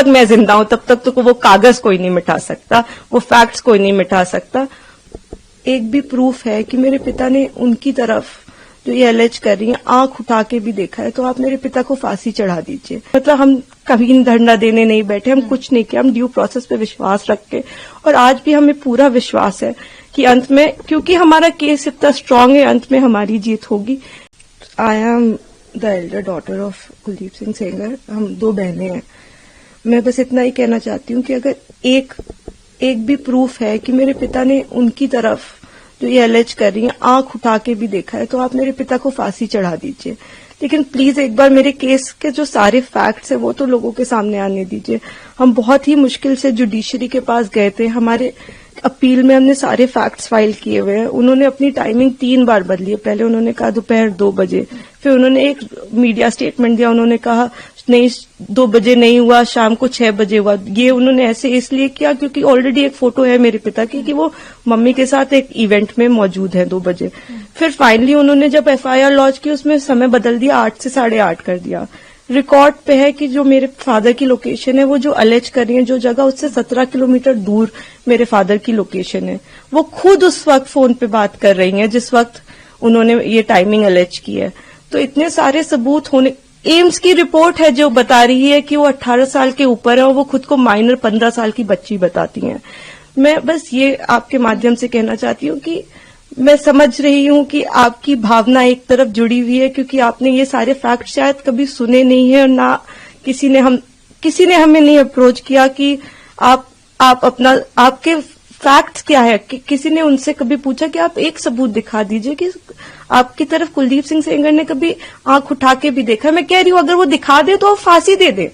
मैं जिंदा हूं तब तक तो वो कागज कोई नहीं मिटा सकता, वो फैक्ट्स कोई नहीं मिटा सकता। एक भी प्रूफ है कि मेरे पिता ने उनकी तरफ जो ये एलेज कर रही है आंख उठा के भी देखा है, तो आप मेरे पिता को फांसी चढ़ा दीजिए। मतलब हम कभी धरना देने नहीं बैठे, हम कुछ नहीं किया, हम ड्यू प्रोसेस पे विश्वास रख के, और आज भी हमें पूरा विश्वास है कि अंत में, क्योंकि हमारा केस इतना स्ट्रांग है, अंत में हमारी जीत होगी। I am the Elder daughter of Kuldeep Singh Sengar. हम 2 बहनें हैं। मैं बस इतना ही कहना चाहती हूँ कि अगर एक भी प्रूफ है कि मेरे पिता ने उनकी तरफ जो ये एलेज कर रही है आंख उठा के भी देखा है, तो आप मेरे पिता को फांसी चढ़ा दीजिए। लेकिन प्लीज एक बार मेरे केस के जो सारे फैक्ट्स है वो तो लोगों के सामने आने दीजिए। हम बहुत ही मुश्किल से जुडिशरी के पास गए थे, हमारे अपील में हमने सारे फैक्ट्स फाइल किए हुए हैं। उन्होंने अपनी टाइमिंग 3 बार बदली है। पहले उन्होंने कहा दोपहर 2 बजे, फिर उन्होंने एक मीडिया स्टेटमेंट दिया, उन्होंने कहा नहीं 2 बजे नहीं हुआ, शाम को 6 बजे हुआ। ये उन्होंने ऐसे इसलिए किया क्योंकि ऑलरेडी एक फोटो है मेरे पिता की कि वो मम्मी के साथ एक इवेंट में मौजूद है 2 बजे। फिर फाइनली उन्होंने जब एफआईआर लॉन्च की उसमें समय बदल दिया, 8 से 8:30 कर दिया। रिकॉर्ड पे है कि जो मेरे फादर की लोकेशन है, वो जो अलेज कर रही है जो जगह, उससे 17 किलोमीटर दूर मेरे फादर की लोकेशन है। वो खुद उस वक्त फोन पे बात कर रही हैं जिस वक्त उन्होंने ये टाइमिंग अलेज की है। तो इतने सारे सबूत होने, एम्स की रिपोर्ट है जो बता रही है कि वो 18 साल के ऊपर है और वो खुद को माइनर 15 साल की बच्ची बताती हैं। मैं बस ये आपके माध्यम से कहना चाहती हूँ कि मैं समझ रही हूँ कि आपकी भावना एक तरफ जुड़ी हुई है, क्योंकि आपने ये सारे फैक्ट शायद कभी सुने नहीं है और ना किसी ने हमें नहीं अप्रोच किया कि आप अपना आपके फैक्ट्स क्या है। किसी ने उनसे कभी पूछा कि आप एक सबूत दिखा दीजिए कि आपकी तरफ कुलदीप सिंह सेंगर ने कभी आंख उठा के भी देखा। मैं कह रही हूँ अगर वो दिखा दे तो फांसी दे दे,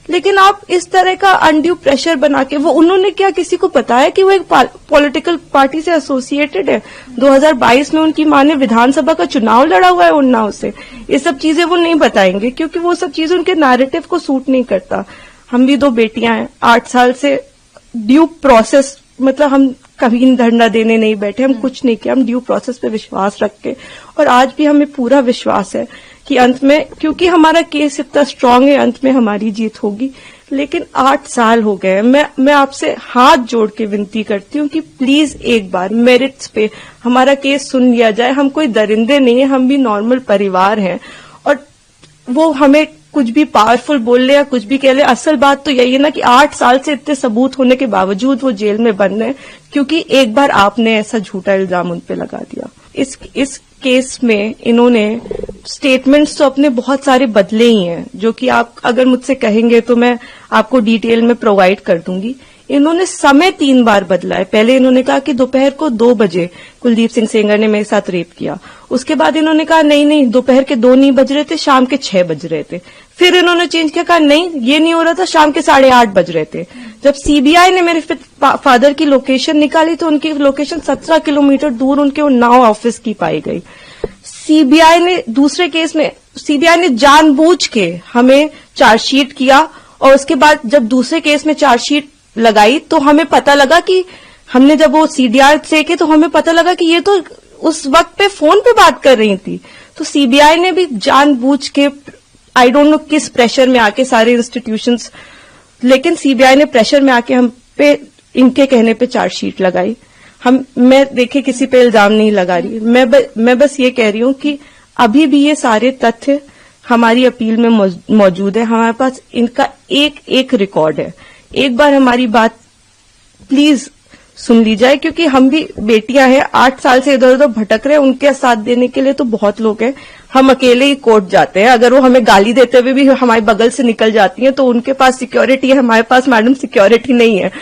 लेकिन आप इस तरह का अनड्यू प्रेशर बना के, वो उन्होंने क्या किसी को बताया कि वो एक पॉलिटिकल पार्टी से एसोसिएटेड है। 2022 में उनकी मां ने विधानसभा का चुनाव लड़ा हुआ है उन्नाव से। ये सब चीजें वो नहीं बताएंगे क्योंकि वो सब चीजें उनके नैरेटिव को सूट नहीं करता। हम भी 2 बेटियां हैं, 8 साल से ड्यू प्रोसेस, मतलब हम कभी धरना देने नहीं बैठे, हम कुछ नहीं किया, हम ड्यू प्रोसेस पे विश्वास रख के, और आज भी हमें पूरा विश्वास है कि अंत में, क्योंकि हमारा केस इतना स्ट्रांग है, अंत में हमारी जीत होगी। लेकिन 8 साल हो गए। मैं आपसे हाथ जोड़ के विनती करती हूँ कि प्लीज एक बार मेरिट्स पे हमारा केस सुन लिया जाए। हम कोई दरिंदे नहीं है, हम भी नॉर्मल परिवार हैं, और वो हमें कुछ भी पावरफुल बोल ले या कुछ भी कह ले, असल बात तो यही है ना कि 8 साल से इतने सबूत होने के बावजूद वो जेल में बंद है क्योंकि एक बार आपने ऐसा झूठा इल्जाम उन पे लगा दिया। इस केस में इन्होंने स्टेटमेंट्स तो अपने बहुत सारे बदले ही हैं, जो कि आप अगर मुझसे कहेंगे तो मैं आपको डिटेल में प्रोवाइड कर दूंगी। इन्होंने समय 3 बार बदला है। पहले इन्होंने कहा कि दोपहर को 2 बजे कुलदीप सिंह सेंगर ने मेरे साथ रेप किया। उसके बाद इन्होंने कहा नहीं दोपहर के 2 नहीं बज रहे थे, शाम के 6 बज रहे थे। फिर इन्होंने चेंज किया, कहा नहीं ये नहीं हो रहा था, शाम के 8:30 बज रहे थे। जब सीबीआई ने मेरे फादर की लोकेशन निकाली तो उनकी लोकेशन 17 किलोमीटर दूर उनके उन्नाव ऑफिस की पाई गई। सीबीआई ने दूसरे केस में सीबीआई ने जानबूझ के हमें चार्जशीट किया, और उसके बाद जब दूसरे केस में चार्जशीट लगाई तो हमें पता लगा कि हमने जब वो सीडीआर देखे तो हमें पता लगा कि ये तो उस वक्त पे फोन पे बात कर रही थी। तो सीबीआई ने भी जानबूझ के, आई डोंट नो किस प्रेशर में आके सारे इंस्टीट्यूशंस, लेकिन सीबीआई ने प्रेशर में आके हम पे इनके कहने पे चार्जशीट लगाई। मैं देखिए किसी पे इल्जाम नहीं लगा रही, मैं बस ये कह रही हूं कि अभी भी ये सारे तथ्य हमारी अपील में मौजूद है। हमारे पास इनका एक रिकॉर्ड है। एक बार हमारी बात प्लीज सुन ली जाए, क्योंकि हम भी बेटियां हैं, 8 साल से इधर उधर भटक रहे हैं। उनके साथ देने के लिए तो बहुत लोग हैं। हम अकेले ही कोर्ट जाते हैं। अगर वो हमें गाली देते हुए भी हमारे बगल से निकल जाती हैं तो उनके पास सिक्योरिटी है, हमारे पास मैडम सिक्योरिटी नहीं है।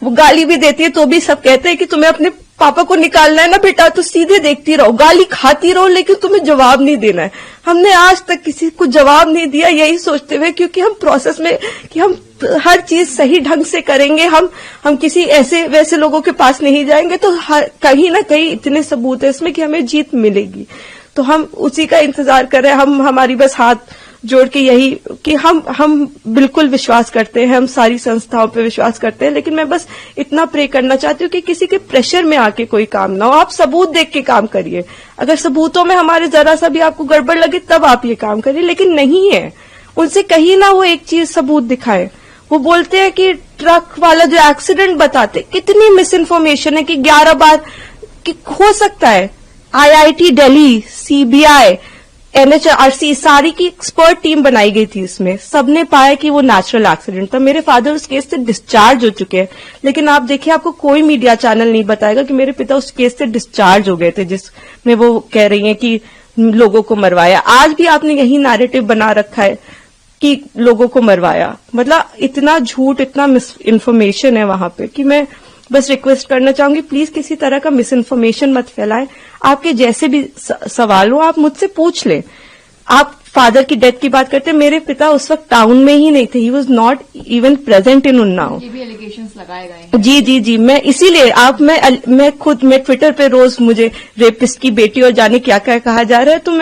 वो गाली भी देती है तो भी सब कहते हैं कि तुम्हें अपने पापा को निकालना है ना बेटा, तो सीधे देखती रहो, गाली खाती रहो, लेकिन तुम्हें जवाब नहीं देना है। हमने आज तक किसी को जवाब नहीं दिया, यही सोचते हुए, क्योंकि हम प्रोसेस में कि हम हर चीज सही ढंग से करेंगे, हम किसी ऐसे वैसे लोगों के पास नहीं जाएंगे, तो कहीं ना कहीं इतने सबूत है इसमें कि हमें जीत मिलेगी। तो हम उसी का इंतजार कर रहे हैं। हमारी बस हाथ जोड़ के यही कि हम बिल्कुल विश्वास करते हैं, हम सारी संस्थाओं पे विश्वास करते हैं, लेकिन मैं बस इतना प्रे करना चाहती हूँ कि किसी के प्रेशर में आके कोई काम ना हो। आप सबूत देख के काम करिए। अगर सबूतों में हमारे जरा सा भी आपको गड़बड़ लगे तब आप ये काम करिए, लेकिन नहीं है। उनसे कहीं ना वो एक चीज सबूत दिखाए। वो बोलते हैं कि ट्रक वाला जो एक्सीडेंट बताते, कितनी मिस इन्फॉर्मेशन है कि 11 बार कि हो सकता है। IIT दिल्ली, CBI, NHRC सारी की एक्सपर्ट टीम बनाई गई थी, इसमें सबने पाया कि वो नेचुरल एक्सीडेंट था। मेरे फादर उस केस से डिस्चार्ज हो चुके हैं, लेकिन आप देखिए आपको कोई मीडिया चैनल नहीं बताएगा कि मेरे पिता उस केस से डिस्चार्ज हो गए थे, जिसमें वो कह रही हैं कि लोगों को मरवाया। आज भी आपने यही नैरेटिव बना रखा है कि लोगों को मरवाया। मतलब इतना झूठ, इतना मिस इन्फॉर्मेशन है वहां पे कि मैं बस रिक्वेस्ट करना चाहूंगी, प्लीज किसी तरह का मिस इन्फॉर्मेशन मत फैलाएं। आपके जैसे भी सवाल हो आप मुझसे पूछ लें। आप फादर की डेथ की बात करते हैं, मेरे पिता उस वक्त टाउन में ही नहीं थे, he was not even present in Unnao. ये भी एलिगेशंस लगाए गए हैं। जी, मैं इसीलिए मैं ट्विटर पे रोज मुझे रेपिस्ट की बेटी और जाने क्या क्या कहा जा रहा है, तो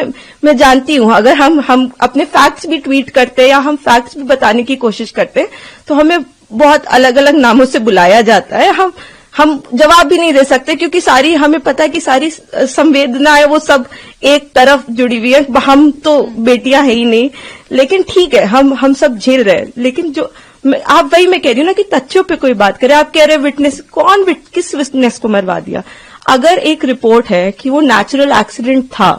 मैं जानती हूं अगर हम अपने फैक्ट्स भी ट्वीट करते हैं या हम फैक्ट्स भी बताने की कोशिश करते हैं तो हमें बहुत अलग अलग नामों से बुलाया जाता है। हम जवाब भी नहीं दे सकते क्योंकि सारी हमें पता है कि सारी संवेदनाएं वो सब एक तरफ जुड़ी हुई है। हम तो बेटियां है ही नहीं, लेकिन ठीक है हम सब झेल रहे हैं। लेकिन जो आप वही मैं कह रही हूँ ना कि तथ्यों पे कोई बात करे। आप कह रहे विटनेस, किस विटनेस को मरवा दिया? अगर एक रिपोर्ट है कि वो नेचुरल एक्सीडेंट था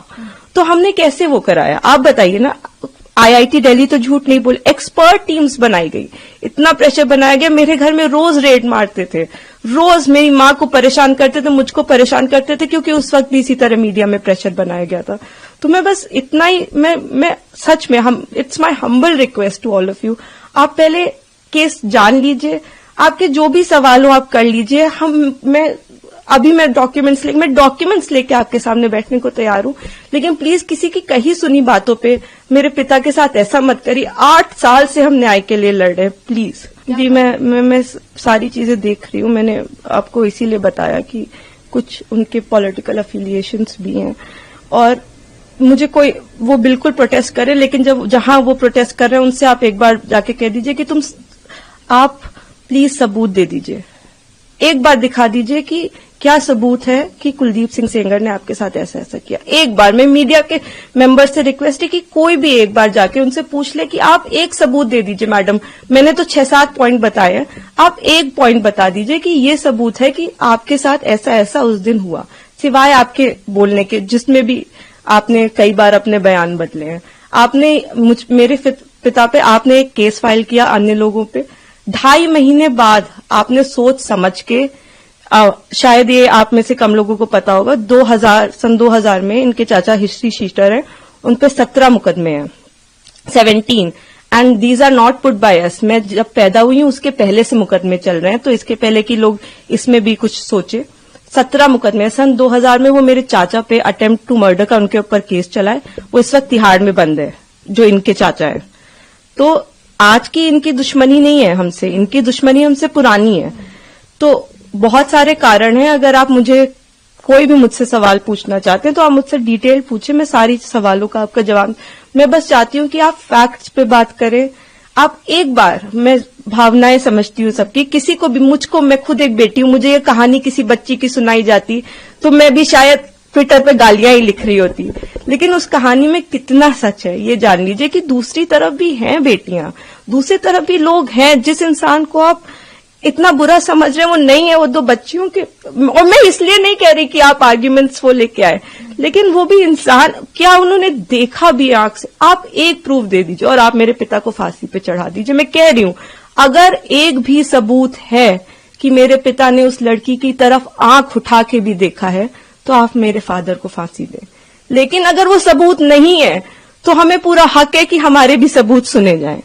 तो हमने कैसे वो कराया? आप बताइए ना। IIT दिल्ली तो झूठ नहीं बोले, एक्सपर्ट टीम्स बनाई गई, इतना प्रेशर बनाया गया। मेरे घर में रोज रेड मारते थे, रोज मेरी माँ को परेशान करते थे, मुझको परेशान करते थे, क्योंकि उस वक्त भी इसी तरह मीडिया में प्रेशर बनाया गया था। तो मैं बस इतना ही, मैं सच में it's my humble request to all of you, आप पहले केस जान लीजिए, आपके जो भी सवाल हो आप कर लीजिए। मैं डॉक्यूमेंट्स लेके आपके सामने बैठने को तैयार हूं, लेकिन प्लीज किसी की कही सुनी बातों पे मेरे पिता के साथ ऐसा मत करिए। 8 साल से हम न्याय के लिए लड़ रहे हैं, प्लीज। जी, मैं सारी चीजें देख रही हूँ। मैंने आपको इसीलिए बताया कि कुछ उनके पॉलिटिकल अफिलिएशंस भी हैं और मुझे कोई वो बिल्कुल प्रोटेस्ट करे, लेकिन जहां वो प्रोटेस्ट कर रहे हैं उनसे आप एक बार जाके कह दीजिए कि आप प्लीज सबूत दे दीजिए, एक बार दिखा दीजिए कि क्या सबूत है कि कुलदीप सिंह सेंगर ने आपके साथ ऐसा ऐसा किया। एक बार मैं मीडिया के मेंबर से रिक्वेस्ट है कि कोई भी एक बार जाके उनसे पूछ ले कि आप एक सबूत दे दीजिए। मैडम, मैंने तो 6-7 पॉइंट बताए हैं, आप एक पॉइंट बता दीजिए कि ये सबूत है कि आपके साथ ऐसा ऐसा उस दिन हुआ, सिवाय आपके बोलने के, जिसमें भी आपने कई बार अपने बयान बदले हैं। आपने मेरे पिता पे आपने एक केस फाइल किया, अन्य लोगों पे 2.5 महीने बाद आपने सोच समझ के, शायद ये आप में से कम लोगों को पता होगा, सन 2000 में इनके चाचा हिस्ट्री शीटर हैं, उन पे 17 मुकदमे हैं, 17, and these are not put by us. मैं जब पैदा हुई हूं उसके पहले से मुकदमे चल रहे हैं, तो इसके पहले कि लोग इसमें भी कुछ सोचे। 17 मुकदमे सन 2000 में वो मेरे चाचा पे अटेम्प्ट टू मर्डर का उनके ऊपर केस चला है, वो इस वक्त तिहाड़ में बंद है, जो इनके चाचा है। तो आज की इनकी दुश्मनी नहीं है हमसे, इनकी दुश्मनी हमसे पुरानी है। तो बहुत सारे कारण हैं। अगर आप कोई भी मुझसे सवाल पूछना चाहते हैं तो आप मुझसे डिटेल पूछे, मैं सारी सवालों का आपका जवाब। मैं बस चाहती हूं कि आप फैक्ट्स पे बात करें। आप एक बार, मैं भावनाएं समझती हूँ सबकी, किसी को भी, मैं खुद एक बेटी हूं, मुझे ये कहानी किसी बच्ची की सुनाई जाती तो मैं भी शायद ट्विटर पे गालियां ही लिख रही होती, लेकिन उस कहानी में कितना सच है ये जान लीजिए कि दूसरी तरफ भी हैं बेटियां, दूसरी तरफ भी लोग हैं। जिस इंसान को आप इतना बुरा समझ रहे हैं वो नहीं है, वो 2 बच्चियों के, और मैं इसलिए नहीं कह रही कि आप आर्ग्यूमेंट्स वो लेके आए, लेकिन वो भी इंसान, क्या उन्होंने देखा भी आंख से? आप एक प्रूफ दे दीजिए और आप मेरे पिता को फांसी पे चढ़ा दीजिए। मैं कह रही हूं, अगर एक भी सबूत है कि मेरे पिता ने उस लड़की की तरफ आंख उठा के भी देखा है तो आप मेरे फादर को फांसी दें। लेकिन अगर वो सबूत नहीं है तो हमें पूरा हक है कि हमारे भी सबूत सुने जाएं।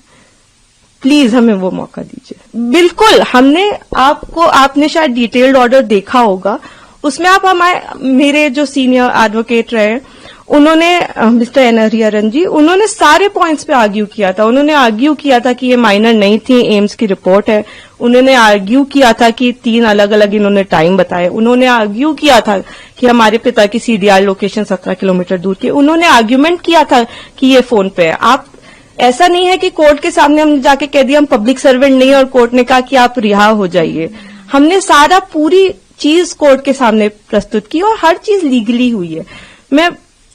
प्लीज हमें वो मौका दीजिए। बिल्कुल, आपने शायद डिटेल्ड ऑर्डर देखा होगा, उसमें आप मेरे जो सीनियर एडवोकेट रहे उन्होंने, मिस्टर एन हरिहरन जी, उन्होंने सारे पॉइंट्स पे आर्ग्यू किया था। उन्होंने आर्ग्यू किया था कि ये माइनर नहीं थी, एम्स की रिपोर्ट है। उन्होंने आर्ग्यू किया था कि 3 अलग अलग इन्होंने टाइम बताए। उन्होंने आर्ग्यू किया था कि हमारे पिता की CDR लोकेशन 17 किलोमीटर दूर की। उन्होंने आर्ग्यूमेंट किया था कि ये फोन पे है। आप, ऐसा नहीं है कि कोर्ट के सामने हमने जाके कह दिया हम पब्लिक सर्वेंट नहीं, और कोर्ट ने कहा कि आप रिहा हो जाइए। हमने सारा पूरी चीज कोर्ट के सामने प्रस्तुत की और हर चीज लीगली हुई है। मैं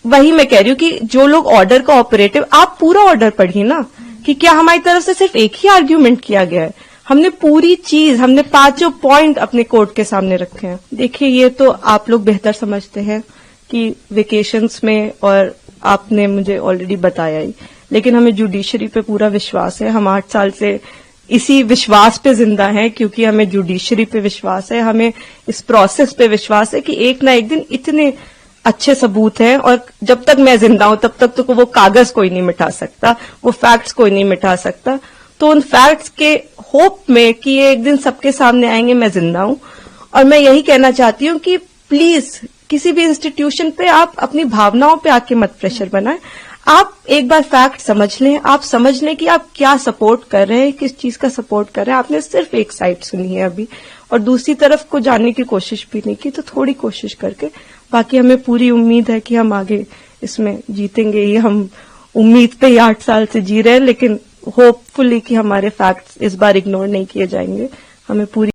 कह रही हूँ कि जो लोग ऑर्डर का ऑपरेटिव, आप पूरा ऑर्डर पढ़िए ना कि क्या हमारी तरफ से सिर्फ एक ही आर्ग्यूमेंट किया गया है। हमने पूरी चीज, हमने 5 पॉइंट अपने कोर्ट के सामने रखे हैं। देखिए, ये तो आप लोग बेहतर समझते हैं कि वेकेशंस में, और आपने मुझे ऑलरेडी बताया ही, लेकिन हमें जुडिशरी पे पूरा विश्वास है। हम 8 साल से इसी विश्वास पे जिंदा हैं, क्योंकि हमें जुडिशरी पे विश्वास है, हमें इस प्रोसेस पे विश्वास है कि एक ना एक दिन इतने अच्छे सबूत हैं, और जब तक मैं जिंदा हूं तब तक तो वो कागज कोई नहीं मिटा सकता, वो फैक्ट्स कोई नहीं मिटा सकता। तो उन फैक्ट्स के होप में कि ये एक दिन सबके सामने आएंगे, मैं जिंदा हूं। और मैं यही कहना चाहती हूं कि प्लीज किसी भी इंस्टीट्यूशन पे आप अपनी भावनाओं पे आके मत प्रेशर बनाएं। आप एक बार फैक्ट समझ लें, आप समझ लें कि आप क्या सपोर्ट कर रहे हैं, किस चीज का सपोर्ट कर रहे हैं। आपने सिर्फ एक साइड सुनी है अभी, और दूसरी तरफ को जानने की कोशिश भी नहीं की, तो थोड़ी कोशिश करके, बाकी हमें पूरी उम्मीद है कि हम आगे इसमें जीतेंगे। ये हम उम्मीद पे ही 8 साल से जी रहे हैं, लेकिन होपफुली कि हमारे फैक्ट्स इस बार इग्नोर नहीं किए जाएंगे। हमें पूरी